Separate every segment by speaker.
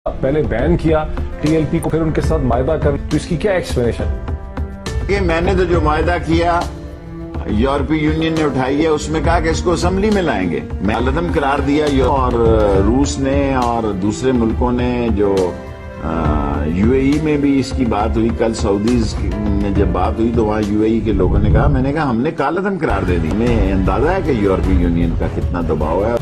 Speaker 1: पहले बैन किया टीएलपी को, फिर उनके साथ मायदा कर, तो इसकी क्या एक्सप्लेनेशन?
Speaker 2: ये मैंने तो जो मायदा किया यूरोपीय यूनियन ने उठाई है, उसमें कहा कि इसको असेंबली में लाएंगे। मैं अलदम करार दिया और रूस ने और दूसरे मुल्कों ने, जो यूएई में भी इसकी बात हुई। कल सऊदीज में जब बात हुई तो वहां यूएई के लोगों ने कहा, मैंने कहा हमने कालदम करार दे दी। हमें अंदाजा है कि यूरोपीय यूनियन का कितना दबाव है।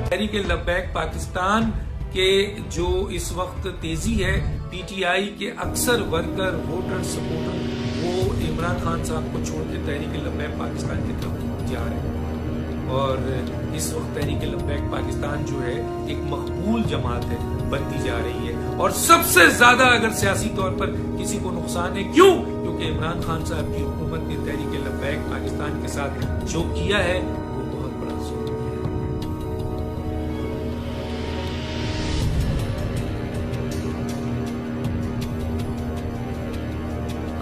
Speaker 3: तहरीक लब्बैक पाकिस्तान के जो इस वक्त तेजी है, पीटीआई के अक्सर वर्कर, वोटर, सपोर्टर वो इमरान खान साहब को छोड़ के तहरीक लब्बैक पाकिस्तान की तरफ जा रहे हैं। और इस वक्त तहरीक लब्बैक पाकिस्तान जो है एक मकबूल जमात है, बनती जा रही है। और सबसे ज्यादा अगर सियासी तौर पर किसी को नुकसान है, क्यों? क्योंकि इमरान खान साहब की हुकूमत ने तहरीक लब्बैक पाकिस्तान के साथ जो किया है वो बहुत बड़ा जुल्म है।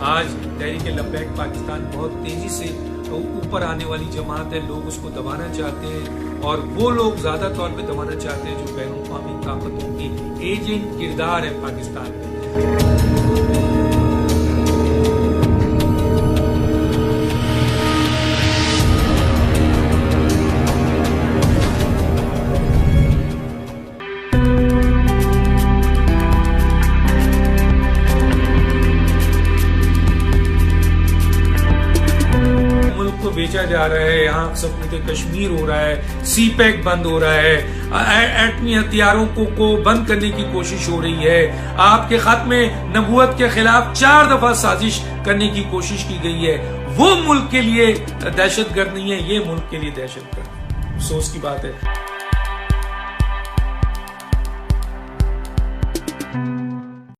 Speaker 3: आज तहरीक लब्बैक पाकिस्तान बहुत तेजी से ऊपर आने वाली जमात है। लोग उसको दबाना चाहते हैं और वो लोग ज्यादा तौर पे दबाना चाहते हैं जो बैनुल अक़वामी ताकतों की एजेंट किरदार है पाकिस्तान में। बेचा जा रहा है, यहाँ सबूत कश्मीर हो रहा है, सी पैक बंद हो रहा है, एटमी हथियारों को बंद करने की कोशिश हो रही है। आपके खत्म नबूवत के खिलाफ 4 दफा साजिश करने की कोशिश की गई है। वो मुल्क के लिए दहशतगर्द नहीं है, ये मुल्क के लिए दहशतगर्द। अफसोस की बात है।